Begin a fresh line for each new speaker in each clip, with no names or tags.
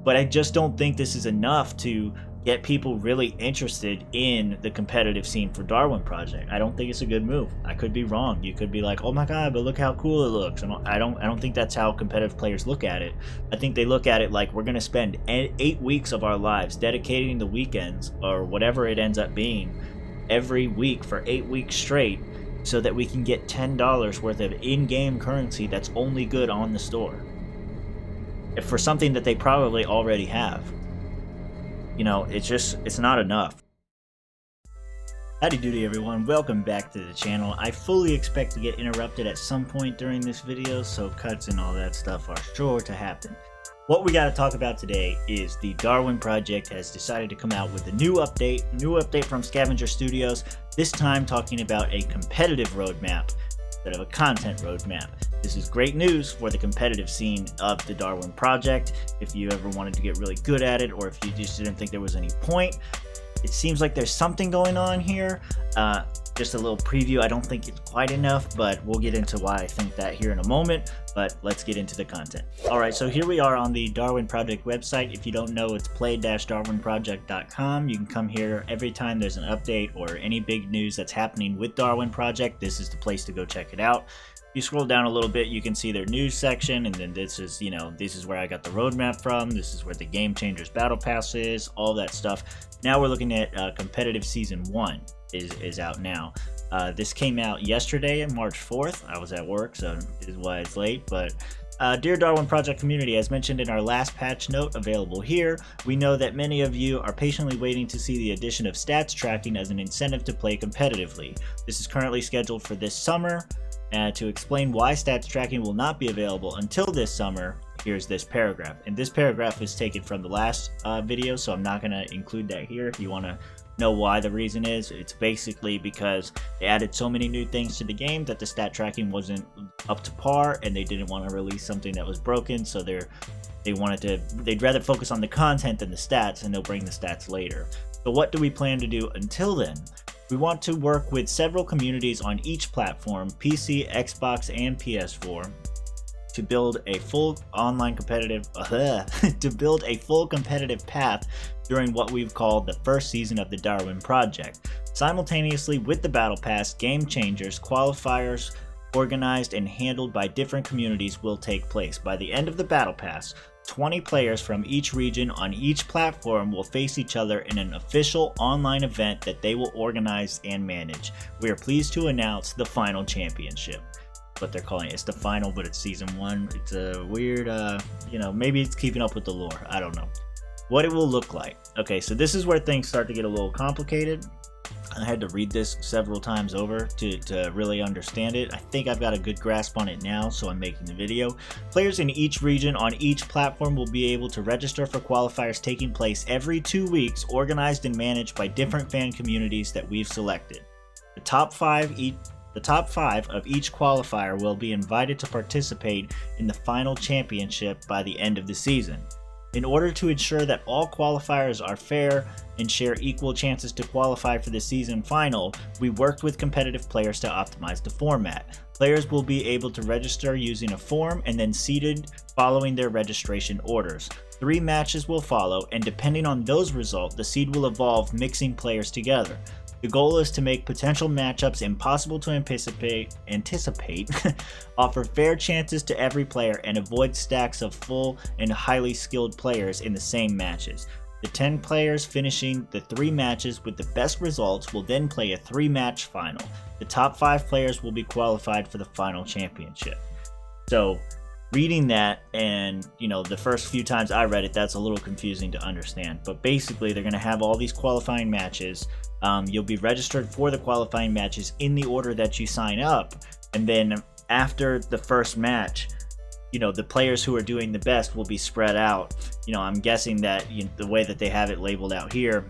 but I just don't think this is enough to get people really interested in the competitive scene for Darwin Project. I don't think it's a good move. I could be wrong. You could be like, oh my god, but look how cool it looks. And I don't think that's how competitive players look at it. I think they look at it like we're gonna spend 8 weeks of our lives dedicating the weekends or whatever it ends up being every week for 8 weeks straight so that we can get $10 worth of in-game currency that's only good on the store for something that they probably already have. You know, it's not enough. Howdy doody everyone, welcome back to the channel. I fully expect to get interrupted at some point during this video, so cuts and all that stuff are sure to happen. What we got to talk about today is the Darwin Project has decided to come out with a new update from Scavenger Studios, this time talking about a competitive roadmap instead of a content roadmap. This is great news for the competitive scene of the Darwin Project. If you ever wanted to get really good at it, or if you just didn't think there was any point, it seems like there's something going on here. Just a little preview. I don't think it's quite enough, but we'll get into why I think that here in a moment. But let's get into the content. Alright, so here we are on the Darwin Project website. If you don't know, it's play-darwinproject.com. You can come here every time there's an update or any big news that's happening with Darwin Project. This is the place to go check it out. If you scroll down a little bit, you can see their news section, and then this is, this is where I got the roadmap from. This is where the Game Changers Battle Pass is, all that stuff. Now we're looking at competitive season 1 is out now. This came out yesterday, March 4th. I was at work, so this is why it's late. But dear Darwin Project community, as mentioned in our last patch note available here, we know that many of you are patiently waiting to see the addition of stats tracking as an incentive to play competitively. This is currently scheduled for this summer. To explain why stats tracking will not be available until this summer, here's this paragraph. And this paragraph is taken from the last video, so I'm not going to include that here. If you want to know why the reason is, it's basically because they added so many new things to the game that the stat tracking wasn't up to par, and they didn't want to release something that was broken, so they'd rather focus on the content than the stats, and they'll bring the stats later. So what do we plan to do until then? We want to work with several communities on each platform, PC, Xbox, and PS4, to build a full competitive path during what we've called the first season of the Darwin Project. Simultaneously with the Battle Pass, Game Changers, qualifiers organized and handled by different communities will take place. By the end of the Battle Pass, 20 players from each region on each platform will face each other in an official online event that they will organize and manage. We are pleased to announce the final championship. What they're calling it. It's the final, but it's season 1. It's a weird, maybe it's keeping up with the lore. I don't know. What it will look like. Okay, so this is where things start to get a little complicated. I had to read this several times over to really understand it. I think I've got a good grasp on it now, so I'm making the video. Players in each region on each platform will be able to register for qualifiers taking place every 2 weeks, organized and managed by different fan communities that we've selected. The top five of each qualifier will be invited to participate in the final championship by the end of the season. In order to ensure that all qualifiers are fair and share equal chances to qualify for the season final, we worked with competitive players to optimize the format. Players will be able to register using a form and then seeded following their registration orders. 3 matches will follow, and depending on those results, the seed will evolve, mixing players together. The goal is to make potential matchups impossible to anticipate, offer fair chances to every player, and avoid stacks of full and highly skilled players in the same matches. The 10 players finishing the 3 matches with the best results will then play a 3-match final. The top 5 players will be qualified for the final championship. So, reading that, and the first few times I read it, that's a little confusing to understand. But basically, they're going to have all these qualifying matches. You'll be registered for the qualifying matches in the order that you sign up, and then after the first match, the players who are doing the best will be spread out. I'm guessing that the way that they have it labeled out here,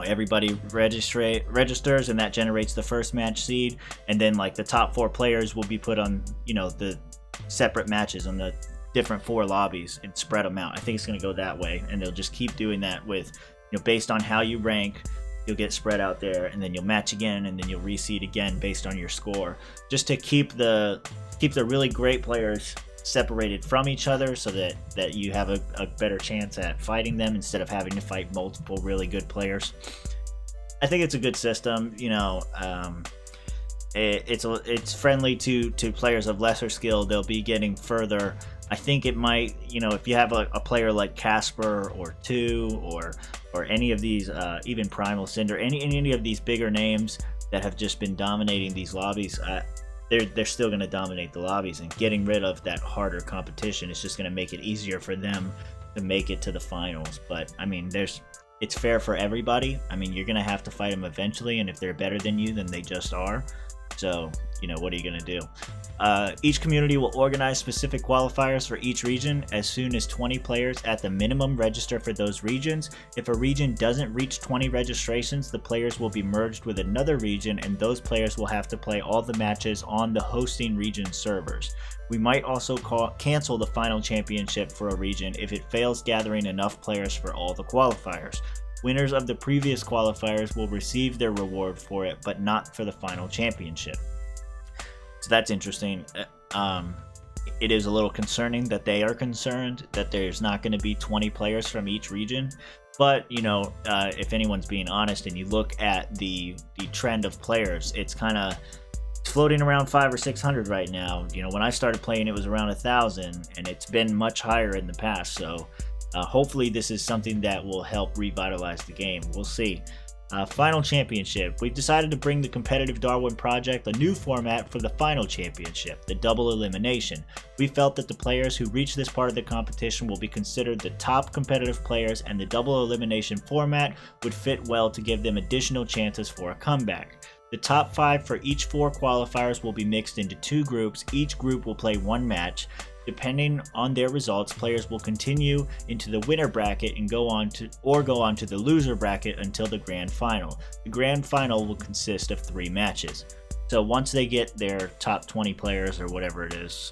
everybody registers, and that generates the first match seed, and then like the top 4 players will be put on the separate matches on the different 4 lobbies and spread them out. I think it's going to go that way, and they'll just keep doing that with based on how you rank. You'll get spread out there, and then you'll match again, and then you'll reseed again based on your score, just to keep the really great players separated from each other so that you have a better chance at fighting them instead of having to fight multiple really good players. I think it's a good system. It's friendly to players of lesser skill. They'll be getting further. I think it might, if you have a player like Casper or 2 or any of these, even Primal Cinder, any of these bigger names that have just been dominating these lobbies, they're still going to dominate the lobbies, and getting rid of that harder competition is just going to make it easier for them to make it to the finals. But I mean, it's fair for everybody. I mean, you're going to have to fight them eventually, and if they're better than you, then they just are. So, what are you going to do? Each community will organize specific qualifiers for each region. As soon as 20 players at the minimum register for those regions. If a region doesn't reach 20 registrations, the players will be merged with another region, and those players will have to play all the matches on the hosting region servers. We might also cancel the final championship for a region if it fails gathering enough players for all the qualifiers. Winners of the previous qualifiers will receive their reward for it, but not for the final championship. So that's interesting. It is a little concerning that they are concerned that there's not going to be 20 players from each region. But, if anyone's being honest and you look at the trend of players, it's kind of floating around 500 or 600 right now. When I started playing, it was around 1,000, and it's been much higher in the past. So hopefully this is something that will help revitalize the game. We'll see. Final championship. We've decided to bring the competitive Darwin project a new format for the final championship, the double elimination. We felt that the players who reach this part of the competition will be considered the top competitive players, and the double elimination format would fit well to give them additional chances for a comeback. The top 5 for each 4 qualifiers will be mixed into 2 groups. Each group will play 1 match. Depending on their results, players will continue into the winner bracket and go on to the loser bracket until the grand final. The grand final will consist of 3 matches. So once they get their top 20 players or whatever it is,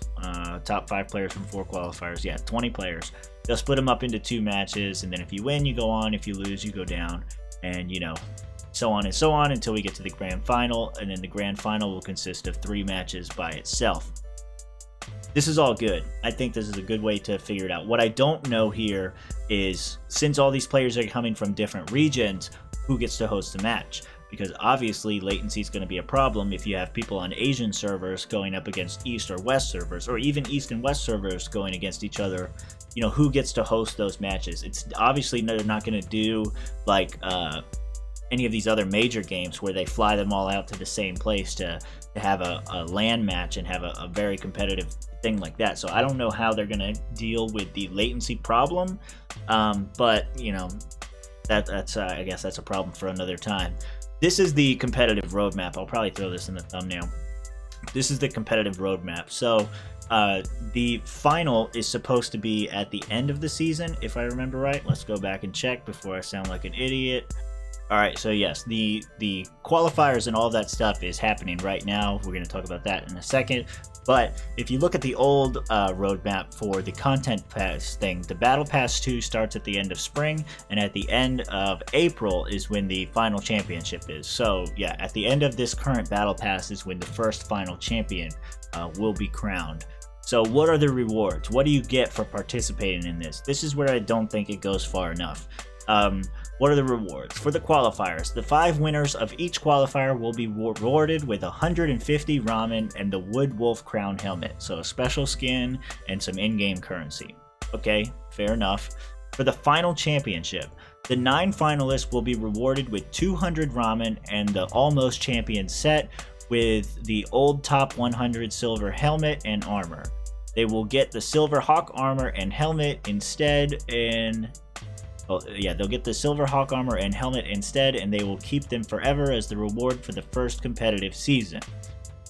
top 5 players from 4 qualifiers, 20 players, they'll split them up into 2 matches, and then if you win, you go on. If you lose, you go down, and so on and so on until we get to the grand final, and then the grand final will consist of 3 matches by itself. This is all good. I think this is a good way to figure it out. What I don't know here is, since all these players are coming from different regions, who gets to host the match? Because obviously latency is going to be a problem if you have people on Asian servers going up against East or West servers, or even East and West servers going against each other. Who gets to host those matches? It's obviously they're not going to do like any of these other major games where they fly them all out to the same place to have a LAN match and have a very competitive thing like that. So I don't know how they're going to deal with the latency problem, but that's I guess that's a problem for another time. This is the competitive roadmap. I'll probably throw this in the thumbnail. This is the competitive roadmap. So the final is supposed to be at the end of the season, if I remember right. Let's go back and check before I sound like an idiot. All right, so yes, the qualifiers and all that stuff is happening right now. We're going to talk about that in a second. But if you look at the old roadmap for the content pass thing, the Battle Pass 2 starts at the end of spring, and at the end of April is when the final championship is. So yeah, at the end of this current Battle Pass is when the first final champion will be crowned. So what are the rewards? What do you get for participating in this? This is where I don't think it goes far enough. What are the rewards? For the qualifiers, the 5 winners of each qualifier will be rewarded with 150 ramen and the Wood Wolf Crown helmet, so a special skin and some in-game currency. Okay, fair enough. For the final championship, the 9 finalists will be rewarded with 200 ramen and the Almost Champion set with the old top 100 silver helmet and armor. They will get the Silver Hawk armor and helmet instead, they'll get the Silver Hawk armor and helmet instead, and they will keep them forever as the reward for the first competitive season.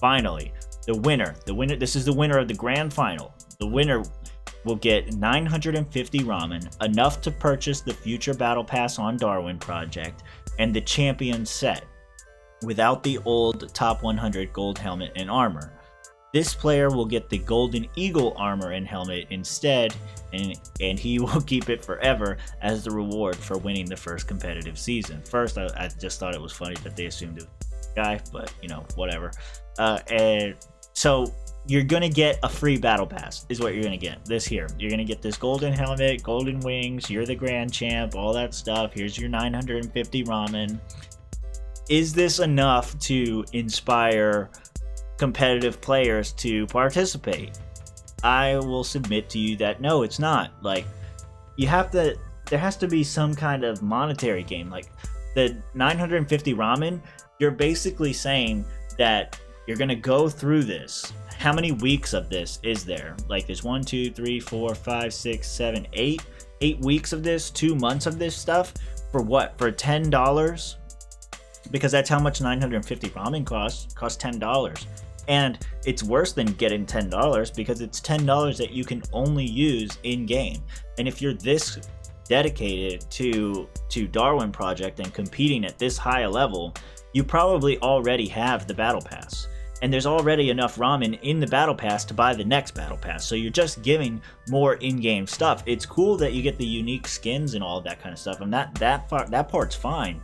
Finally, the winner, this is the winner of the grand final. The winner will get 950 ramen, enough to purchase the future Battle Pass on Darwin project, and the champion set, without the old top 100 gold helmet and armor. This player will get the Golden Eagle armor and helmet instead, and he will keep it forever as the reward for winning the first competitive season. First, I just thought it was funny that they assumed it was a guy, but whatever. And So you're gonna get a free battle pass is what you're gonna get this here. You're gonna get this golden helmet, golden wings, you're the grand champ, all that stuff. Here's your 950 ramen. Is this enough to inspire competitive players to participate? I will submit to you that no, it's not. Like, there has to be some kind of monetary game. Like the 950 ramen, you're basically saying that you're gonna go through this. How many weeks of this is there? Like there's 1, 2, 3, 4, 5, 6, 7, 8 weeks of this, 2 months of this stuff for what? For $10? Because that's how much 950 ramen costs $10. And it's worse than getting $10 because it's $10 that you can only use in game. And if you're this dedicated to Darwin Project and competing at this high a level, you probably already have the battle pass. And there's already enough ramen in the battle pass to buy the next battle pass. So you're just giving more in-game stuff. It's cool that you get the unique skins and all of that kind of stuff, and that part's fine.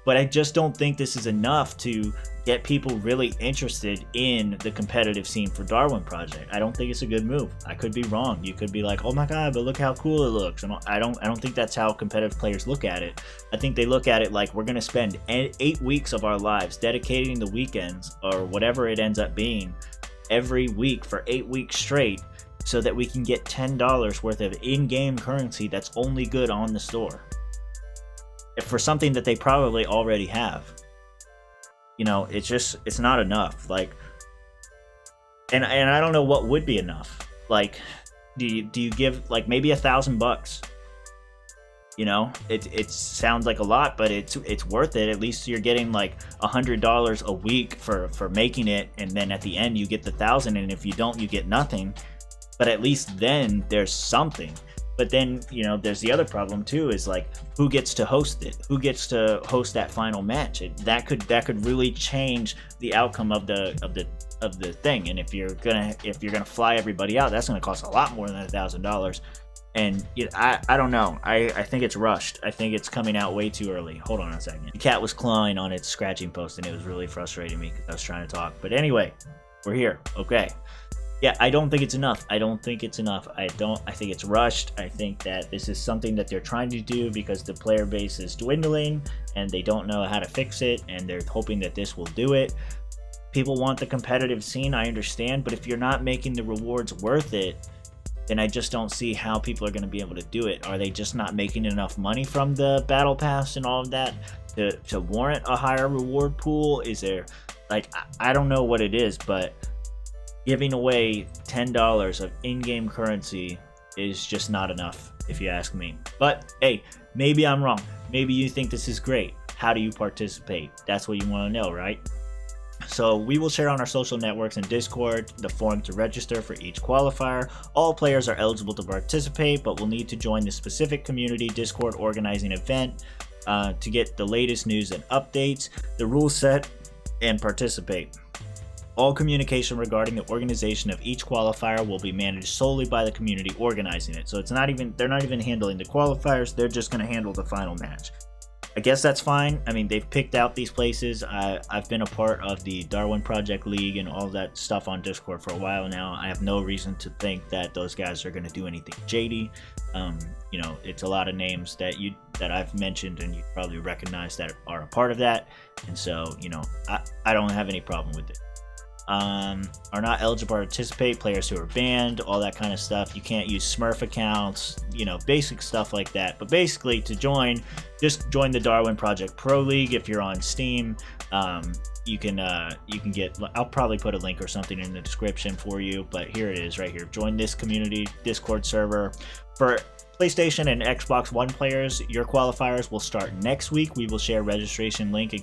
But I just don't think this is enough to get people really interested in the competitive scene for Darwin Project. I don't think it's a good move. I could be wrong. You could be like, oh my god, but look how cool it looks. And I don't think that's how competitive players look at it. I think they look at it like we're gonna spend 8 weeks of our lives dedicating the weekends or whatever it ends up being every week for 8 weeks straight so that we can get $10 worth of in-game currency that's only good on the store for something that they probably already have. You know, it's not enough. Like, and I don't know what would be enough. Like, do you give like maybe $1,000? You know, it sounds like a lot, but it's worth it. At least you're getting like $100 a week for making it, and then at the end you get the 1,000, and if you don't, you get nothing. But at least then there's something. But then, you know, there's the other problem too, is like who gets to host it? Who gets to host that final match? That could really change the outcome of the thing. And if you're gonna fly everybody out, that's gonna cost a lot more than $1,000. And I don't know. I think it's rushed. I think it's coming out way too early. Hold on a second. The cat was clawing on its scratching post, and it was really frustrating me because I was trying to talk. But anyway, we're here. Okay. Yeah, I don't think it's enough. I think it's rushed. I think that this is something that they're trying to do because the player base is dwindling and they don't know how to fix it, and they're hoping that this will do it. People want the competitive scene, I understand, but if you're not making the rewards worth it, then I just don't see how people are going to be able to do it. Are they just not making enough money from the battle pass and all of that to warrant a higher reward pool? Is there, like, I don't know what it is, but giving away $10 of in-game currency is just not enough, if you ask me. But hey, maybe I'm wrong. Maybe you think this is great. How do you participate? That's what you want to know, right? So we will share on our social networks and Discord the form to register for each qualifier. All players are eligible to participate, but will need to join the specific community Discord organizing event to get the latest news and updates, the rule set, and participate. All communication regarding the organization of each qualifier will be managed solely by the community organizing it. So they're not even handling the qualifiers, they're just going to handle the final match. I guess that's fine. I mean, they've picked out these places. I've been a part of the Darwin Project League and all that stuff on Discord for a while now. I have no reason to think that those guys are going to do anything shady. You know, it's a lot of names that I've mentioned and you probably recognize that are a part of that. And so, you know, I don't have any problem with it. Are not eligible to participate, players who are banned, all that kind of stuff. You can't use Smurf accounts, you know, basic stuff like that. But basically, to join, just join the Darwin Project Pro League if you're on Steam. You can get, I'll probably put a link or something in the description for you, but here it is right here. Join this community Discord server. For PlayStation and Xbox One players, your qualifiers will start next week. We will share registration link.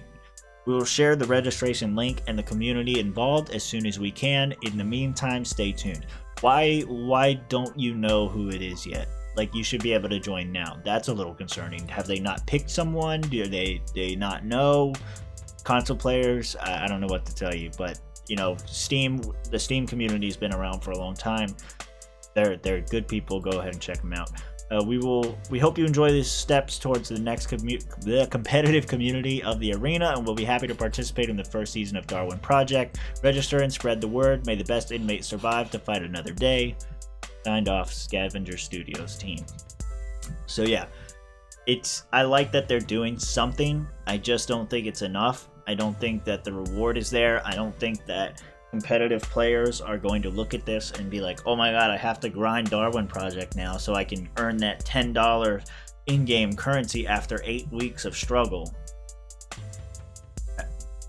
We will share the registration link and the community involved as soon as we can. In the meantime, stay tuned. Why don't you know who it is yet? Like, you should be able to join now. That's a little concerning. Have they not picked someone? Do they not know? Console players, I don't know what to tell you, but you know, the Steam community has been around for a long time. They're good people. Go ahead and check them out. We hope you enjoy these steps towards the next the competitive community of the arena, and we'll be happy to participate in the first season of Darwin Project. Register and spread the word. May the best inmate survive to fight another day. Signed off, Scavenger Studios team. So yeah, I like that they're doing something. I just don't think it's enough. I don't think that the reward is there. I don't think that competitive players are going to look at this and be like, oh my god, I have to grind Darwin Project now so I can earn that $10 in-game currency after 8 weeks of struggle.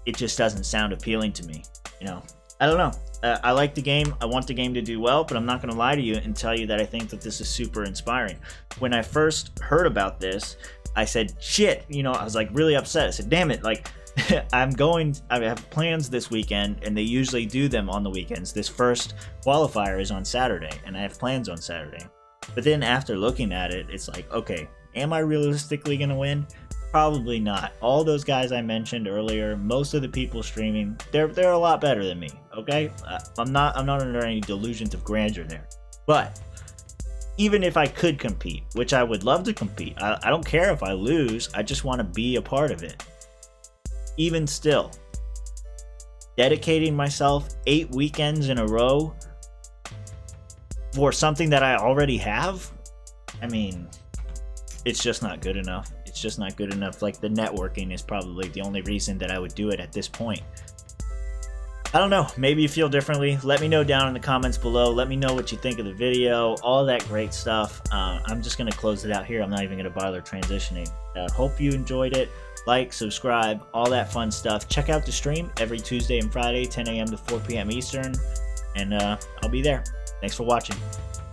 It just doesn't sound appealing to me, you know. I don't know. I like the game. I want the game to do well, but I'm not going to lie to you and tell you that I think that this is super inspiring. When I first heard about this, I said, shit, you know, I was like really upset. I said, damn it, like, I have plans this weekend, and they usually do them on the weekends. This first qualifier is on Saturday, and I have plans on Saturday. But then after looking at it, it's like, okay, am I realistically going to win? Probably not. All those guys I mentioned earlier, most of the people streaming, they're a lot better than me, okay? I'm not under any delusions of grandeur there. But even if I could compete, which I would love to compete, I don't care if I lose, I just want to be a part of it. Even still, dedicating myself 8 weekends in a row for something that I already have, I mean, it's just not good enough. It's just not good enough. Like, the networking is probably the only reason that I would do it at this point. I don't know. Maybe you feel differently. Let me know down in the comments below. Let me know what you think of the video. All that great stuff. I'm just going to close it out here. I'm not even going to bother transitioning. Hope you enjoyed it. Like, subscribe, all that fun stuff. Check out the stream every Tuesday and Friday, 10 a.m. to 4 p.m. Eastern. And I'll be there. Thanks for watching.